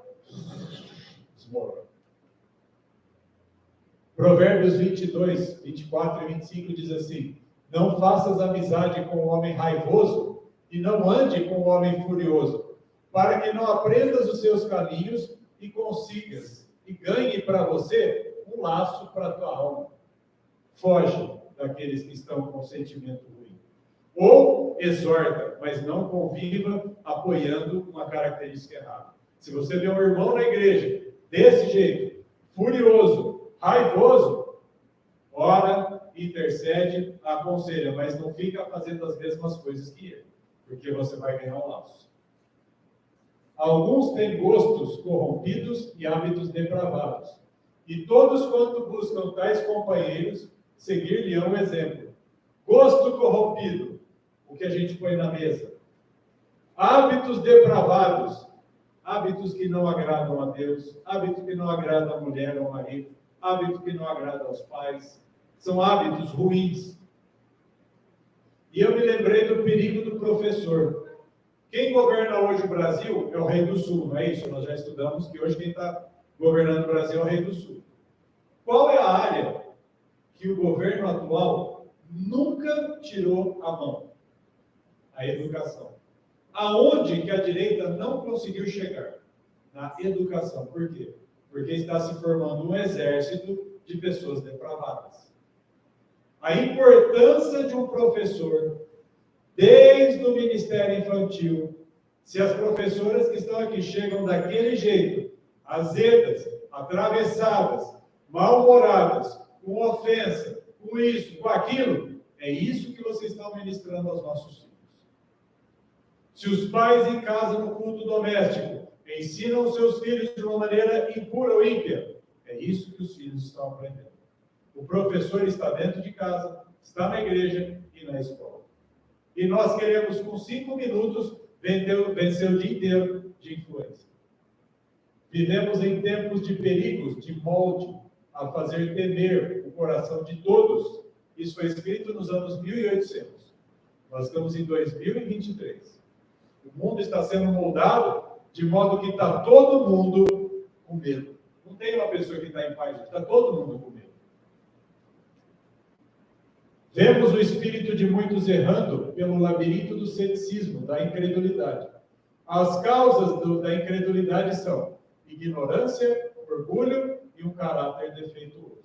desmorona. Provérbios 22, 24 e 25 diz assim: não faças amizade com o homem raivoso e não ande com o homem furioso, para que não aprendas os seus caminhos e consigas e ganhe para você um laço para a tua alma. Foge daqueles que estão com sentimento ruim. Ou exorta, mas não conviva apoiando uma característica errada. Se você vê um irmão na igreja desse jeito, furioso, raivoso, ora, intercede, aconselha, mas não fica fazendo as mesmas coisas que ele, porque você vai ganhar um laço. Alguns têm gostos corrompidos e hábitos depravados, e todos quanto buscam tais companheiros, seguir-lhe-ão o exemplo. Gosto corrompido, o que a gente põe na mesa. Hábitos depravados, hábitos que não agradam a Deus, hábitos que não agradam a mulher ou ao marido, hábitos que não agradam aos pais. São hábitos ruins. E eu me lembrei do perigo do professor. Quem governa hoje o Brasil é o Rei do Sul, não é isso? Nós já estudamos que hoje quem está governando o Brasil é o Rei do Sul. Qual é a área que o governo atual nunca tirou a mão? A educação. Aonde que a direita não conseguiu chegar? Na educação. Por quê? Porque está se formando um exército de pessoas depravadas. A importância de um professor, desde o Ministério Infantil, se as professoras que estão aqui chegam daquele jeito, azedas, atravessadas, mal-humoradas, com ofensa, com isso, com aquilo, é isso que vocês estão ministrando aos nossos filhos. Se os pais em casa, no culto doméstico, ensinam os seus filhos de uma maneira impura ou ímpia, é isso que os filhos estão aprendendo. O professor está dentro de casa, está na igreja e na escola. E nós queremos, com 5 minutos, vencer o dia inteiro de influência. Vivemos em tempos de perigos, de molde, a fazer temer o coração de todos. Isso foi escrito nos anos 1800. Nós estamos em 2023. O mundo está sendo moldado de modo que está todo mundo com medo. Não tem uma pessoa que está em paz, está todo mundo com medo. Vemos o espírito de muitos errando pelo labirinto do ceticismo, da incredulidade. As causas da incredulidade são ignorância, orgulho e um caráter defeituoso.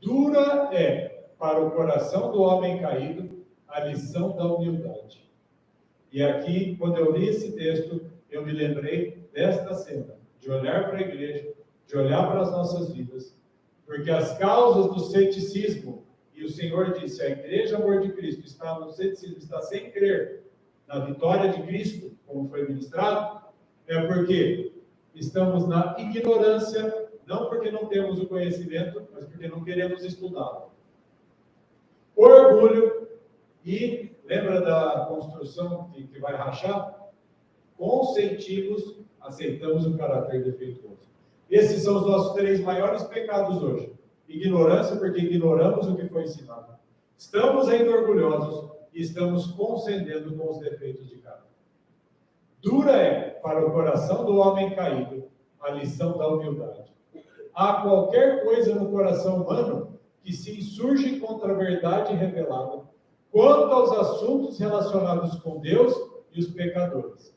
Dura é, para o coração do homem caído, a lição da humildade. E aqui, quando eu li esse texto, eu me lembrei desta cena, de olhar para a igreja, de olhar para as nossas vidas, porque as causas do ceticismo, e o Senhor disse, a igreja, amor de Cristo, está no ceticismo, está sem crer na vitória de Cristo, como foi ministrado, é porque estamos na ignorância, não porque não temos o conhecimento, mas porque não queremos estudá-lo. Orgulho, e lembra da construção que vai rachar? Consentimos, aceitamos o caráter defeituoso. Esses são os nossos 3 maiores pecados hoje. Ignorância, porque ignoramos o que foi ensinado. Estamos ainda orgulhosos e estamos concedendo com os defeitos de caráter. Dura é, para o coração do homem caído, a lição da humildade. Há qualquer coisa no coração humano que se insurge contra a verdade revelada, quanto aos assuntos relacionados com Deus e os pecadores,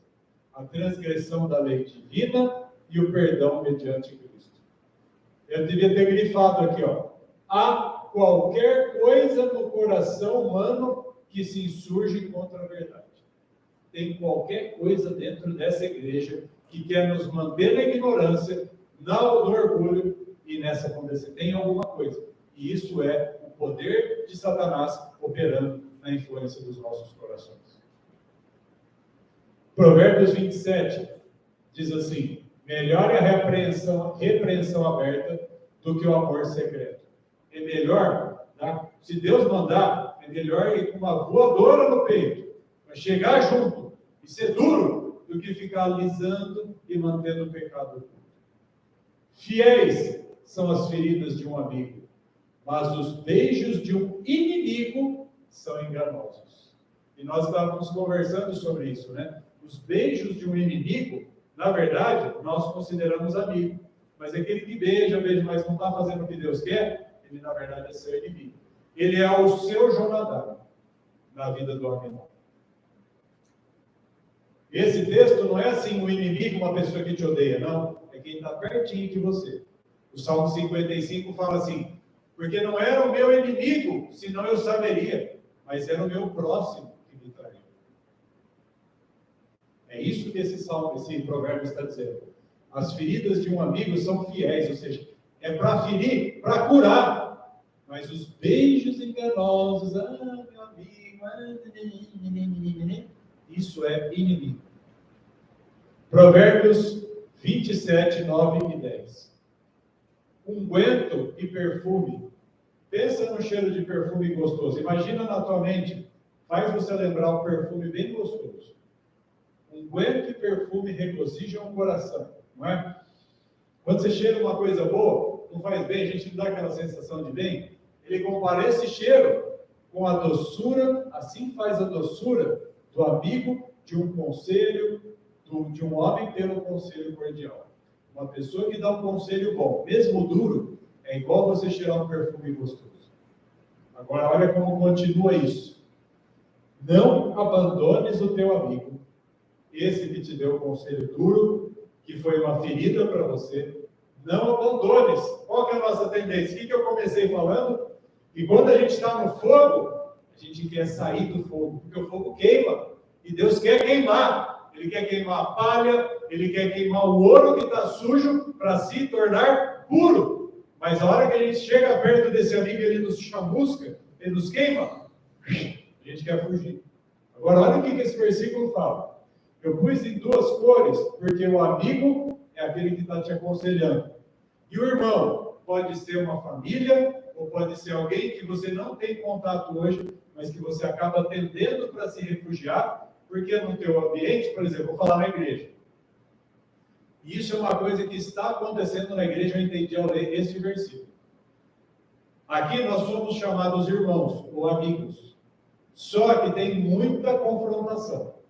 a transgressão da lei divina e o perdão mediante Cristo. Eu devia ter grifado aqui, ó. Há qualquer coisa no coração humano que se insurge contra a verdade. Tem qualquer coisa dentro dessa igreja que quer nos manter na ignorância, no orgulho e nessa condescendência. Tem alguma coisa. E isso é o poder de Satanás operando na influência dos nossos corações. Provérbios 27 diz assim: melhor é a repreensão aberta do que o amor secreto. É melhor, tá? Se Deus mandar, é melhor ir com uma voadora no peito, para chegar junto e ser duro, do que ficar alisando e mantendo o pecado oculto. Fiéis são as feridas de um amigo, mas os beijos de um inimigo são enganosos. E nós estávamos conversando sobre isso, né? Os beijos de um inimigo, na verdade, nós consideramos amigo. Mas aquele que beija, mas não está fazendo o que Deus quer, ele, na verdade, é seu inimigo. Ele é o seu Jonadab na vida do homem. Esse texto não é assim, um inimigo, uma pessoa que te odeia, não. É quem está pertinho de você. O Salmo 55 fala assim: porque não era o meu inimigo, senão eu saberia, mas era o meu próximo que me traiu. É isso que esse provérbio está dizendo. As feridas de um amigo são fiéis, ou seja, é para ferir, para curar. Mas os beijos enganosos, meu amigo, isso é inimigo. Provérbios 27, 9 e 10. Unguento e perfume. Pensa no cheiro de perfume gostoso. Imagina na tua mente. Faz você lembrar um perfume bem gostoso. Unguento e perfume regozijam o coração. Não é? Quando você cheira uma coisa boa, não faz bem, a gente não dá aquela sensação de bem. Ele compara esse cheiro com a doçura, assim faz a doçura do amigo de um conselho, de um homem pelo conselho cordial. Uma pessoa que dá um conselho bom, mesmo duro, é igual você cheirar um perfume gostoso. Agora, olha como continua isso. Não abandones o teu amigo, esse que te deu um conselho duro, que foi uma ferida para você. Não abandones. Qual que é a nossa tendência? O que eu comecei falando? E quando a gente está no fogo, a gente quer sair do fogo, porque o fogo queima. E Deus quer queimar. Ele quer queimar a palha, Ele quer queimar o ouro que está sujo para se tornar puro. Mas a hora que a gente chega perto desse amigo, ele nos chamusca, ele nos queima, a gente quer fugir. Agora, olha o que esse versículo fala. Eu pus em duas cores, porque o amigo é aquele que está te aconselhando. E o irmão pode ser uma família, ou pode ser alguém que você não tem contato hoje, mas que você acaba tendendo para se refugiar, porque no teu ambiente, por exemplo, vou falar na igreja. E isso é uma coisa que está acontecendo na igreja, eu entendi ao ler esse versículo. Aqui nós somos chamados irmãos ou amigos. Só que tem muita confrontação.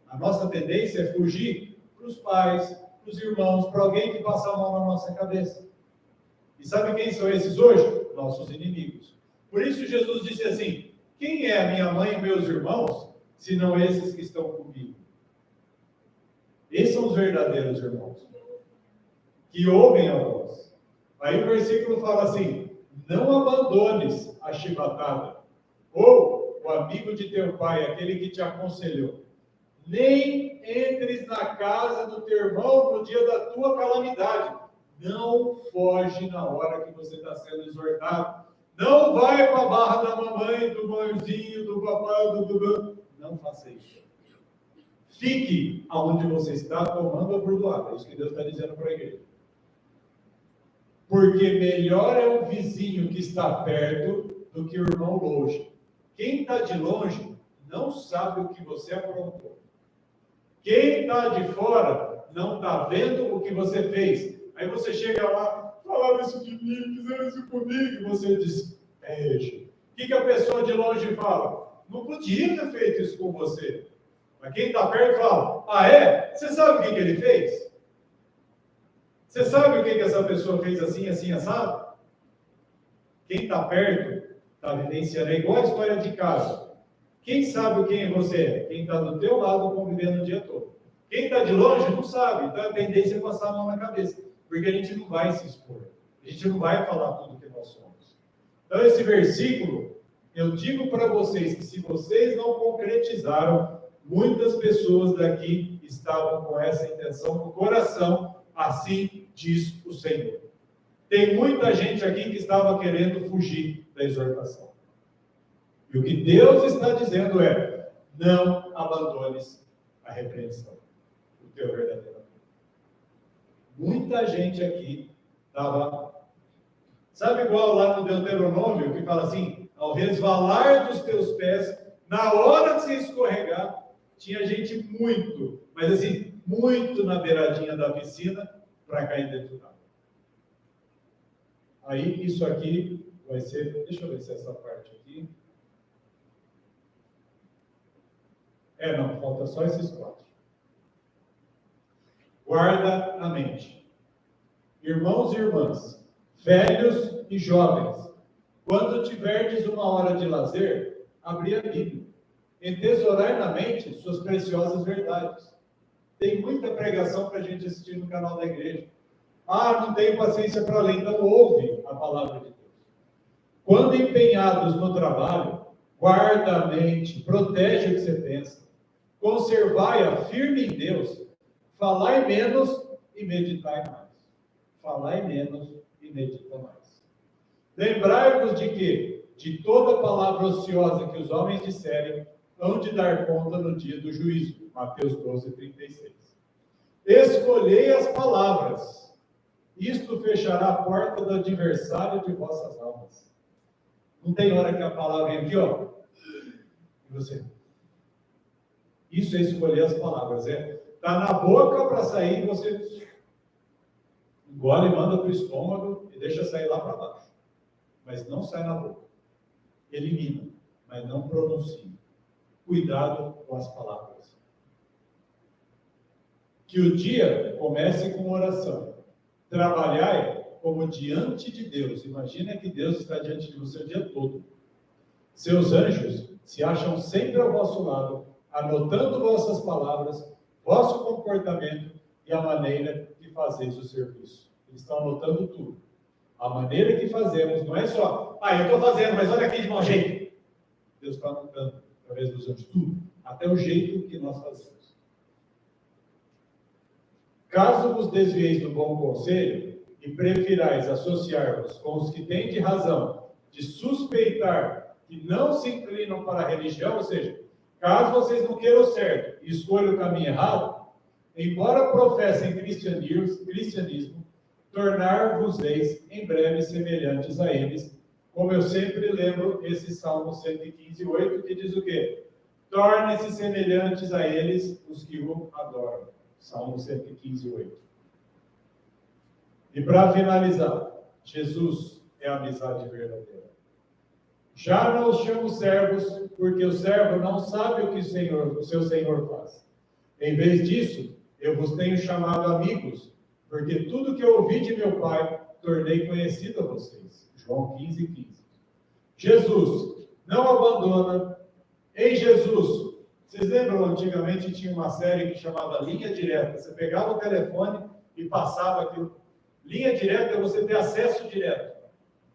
A nossa tendência é fugir para os pais, para os irmãos, para alguém que passa a mão na nossa cabeça. E sabe quem são esses hoje? Nossos inimigos. Por isso Jesus disse assim: quem é a minha mãe e meus irmãos, senão esses que estão comigo? Esses são os verdadeiros irmãos, que ouvem a voz. Aí o versículo fala assim: não abandones a chibatada, ou o amigo de teu pai, aquele que te aconselhou. Nem entres na casa do teu irmão no dia da tua calamidade. Não foge na hora que você está sendo exortado. Não vai para a barra da mamãe, do mãezinho, do papai, do... Não faça isso. Fique aonde você está, tomando a bordoada. É isso que Deus está dizendo para a igreja. Porque melhor é o vizinho que está perto do que o irmão longe. Quem está de longe não sabe o que você aprontou. Quem está de fora não está vendo o que você fez. Aí você chega lá, falaram isso de mim, fizeram isso comigo, e você diz, o que a pessoa de longe fala? Não podia ter feito isso com você. Mas quem está perto fala, Você sabe o que ele fez? Você sabe o que essa pessoa fez assim, assim, assado? Quem está perto está vivenciando, é igual a história de casa. Quem sabe quem você é? Quem está do teu lado convivendo o dia todo. Quem está de longe não sabe, então a tendência é passar a mão na cabeça, porque a gente não vai se expor, a gente não vai falar tudo que nós somos. Então esse versículo, eu digo para vocês que se vocês não concretizaram, muitas pessoas daqui estavam com essa intenção no coração, assim diz o Senhor. Tem muita gente aqui que estava querendo fugir da exortação. E o que Deus está dizendo é, não abandones a repreensão, o teu verdadeiro amigo. Muita gente aqui estava, sabe igual lá no Deuteronômio, que fala assim, ao resvalar dos teus pés, na hora de se escorregar, tinha gente muito, mas assim, muito na beiradinha da piscina para cair dentro d'água. Aí, isso aqui vai ser, deixa eu ver se essa parte aqui. Não, falta só esses 4. Guarda a mente. Irmãos e irmãs, velhos e jovens, quando tiverdes uma hora de lazer, abri a Bíblia. Entesourai na mente suas preciosas verdades. Tem muita pregação para a gente assistir no canal da igreja. Ah, não tenho paciência para ler, então ouve a palavra de Deus. Quando empenhados no trabalho, guarda a mente, protege o que você pensa, conservai-a firme em Deus, falai menos e meditai mais. Falai menos e meditai mais. Lembrai-vos de que, de toda palavra ociosa que os homens disserem, hão de dar conta no dia do juízo. Mateus 12, 36. Escolhei as palavras, isto fechará a porta do adversário de vossas almas. Não tem hora que a palavra vem aqui, ó. E você? Isso é escolher as palavras. Tá na boca para sair, você engole, manda para o estômago e deixa sair lá para baixo. Mas não sai na boca. Elimina, mas não pronuncia. Cuidado com as palavras. Que o dia comece com oração. Trabalhai como diante de Deus. Imagina que Deus está diante de você o dia todo. Seus anjos se acham sempre ao vosso lado, anotando vossas palavras, vosso comportamento e a maneira que fazeis o serviço. Eles estão anotando tudo. A maneira que fazemos não é só, eu estou fazendo, mas olha aqui de mau jeito. Deus está anotando, através dos anjos, tudo, até o jeito que nós fazemos. Caso vos desvieis do bom conselho e prefirais associar-vos com os que têm de razão de suspeitar que não se inclinam para a religião, ou seja, caso vocês não queiram o certo e escolham o caminho errado, embora professem cristianismo, tornar-vos-eis em breve semelhantes a eles, como eu sempre lembro esse Salmo 115:8, que diz o quê? Tornem-se semelhantes a eles os que o adoram. Salmo 115:8. E para finalizar, Jesus é a amizade verdadeira. Já não os chamo servos, porque o servo não sabe o que o seu Senhor faz. Em vez disso, eu vos tenho chamado amigos, porque tudo que eu ouvi de meu Pai, tornei conhecido a vocês. João 15:15. Jesus não abandona. Em Jesus, vocês lembram, antigamente tinha uma série que chamava Linha Direta. Você pegava o telefone e passava aquilo. Linha Direta é você ter acesso direto.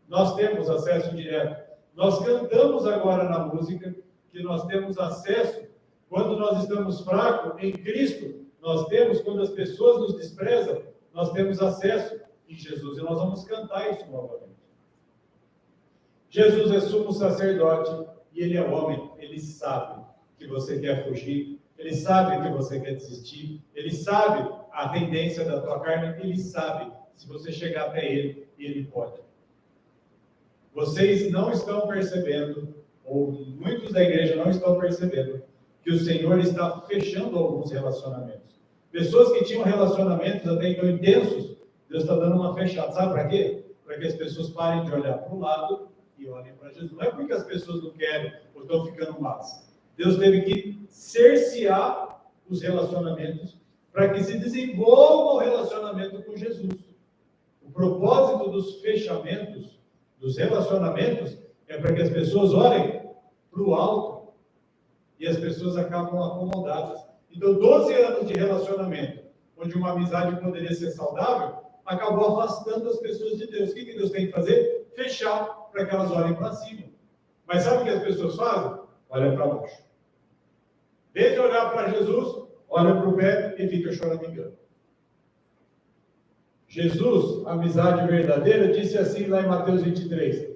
Nós temos acesso direto. Nós cantamos agora na música que nós temos acesso quando nós estamos fracos em Cristo. Nós temos, quando as pessoas nos desprezam, nós temos acesso em Jesus. E nós vamos cantar isso novamente. Jesus é sumo sacerdote e ele é homem. Ele sabe que você quer fugir. Ele sabe que você quer desistir. Ele sabe a tendência da tua carne. Ele sabe se você chegar até ele, ele pode. Vocês não estão percebendo, ou muitos da igreja não estão percebendo, que o Senhor está fechando alguns relacionamentos. Pessoas que tinham relacionamentos até então intensos, Deus está dando uma fechada. Sabe para quê? Para que as pessoas parem de olhar para o lado e olhem para Jesus. Não é porque as pessoas não querem ou estão ficando más. Deus teve que cercear os relacionamentos para que se desenvolva o relacionamento com Jesus. O propósito dos fechamentos, dos relacionamentos, é para que as pessoas olhem para o alto e as pessoas acabam acomodadas. Então, 12 anos de relacionamento, onde uma amizade poderia ser saudável, acabou afastando as pessoas de Deus. O que Deus tem que fazer? Fechar, para que elas olhem para cima. Mas sabe o que as pessoas fazem? Olha para baixo. Em vez de olhar para Jesus, olha para o pé e fica choramingando. Jesus, a amizade verdadeira, disse assim lá em Mateus 23.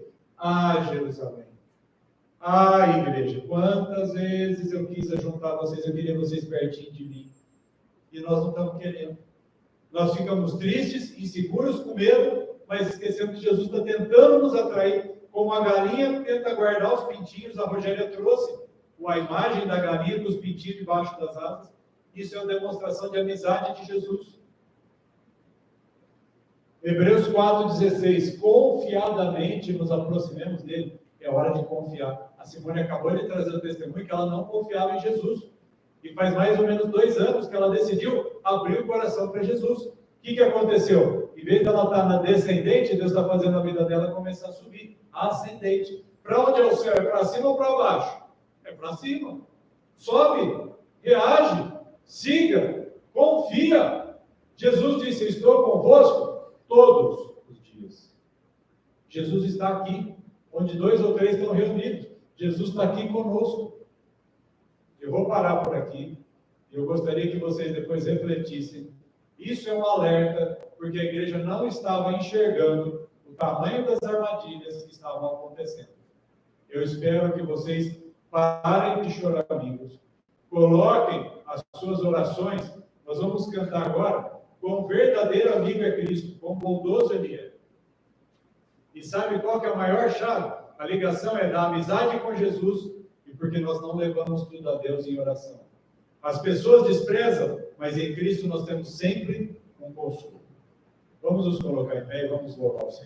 Jerusalém. Igreja, quantas vezes eu quis juntar vocês, eu queria vocês pertinho de mim. E nós não estamos querendo. Nós ficamos tristes, inseguros, com medo, mas esquecemos que Jesus está tentando nos atrair, como a galinha tenta guardar os pintinhos. A Rogéria trouxe a imagem da galinha com os pintinhos debaixo das asas. Isso é uma demonstração de amizade de Jesus. Hebreus 4,16, confiadamente nos aproximemos dele. É hora de confiar. A Simone acabou de trazer o testemunho que ela não confiava em Jesus. E faz mais ou menos 2 anos que ela decidiu abrir o coração para Jesus. O que aconteceu? Em vez de ela estar na descendente, Deus está fazendo a vida dela começar a subir. Ascendente. Para onde é o céu? É para cima ou para baixo? É para cima. Sobe, reage, siga, confia. Jesus disse, estou convosco todos os dias. Jesus está aqui, onde 2 ou 3 estão reunidos. Jesus está aqui conosco. Eu vou parar por aqui. Eu gostaria que vocês depois refletissem. Isso é um alerta, porque a igreja não estava enxergando o tamanho das armadilhas que estavam acontecendo. Eu espero que vocês parem de chorar, amigos. Coloquem as suas orações. Nós vamos cantar agora. Quão verdadeiro amigo é Cristo, quão bondoso Ele é. E sabe qual que é a maior chave? A ligação é da amizade com Jesus e porque nós não levamos tudo a Deus em oração. As pessoas desprezam, mas em Cristo nós temos sempre um consolo. Vamos nos colocar em pé e vamos louvar o Senhor.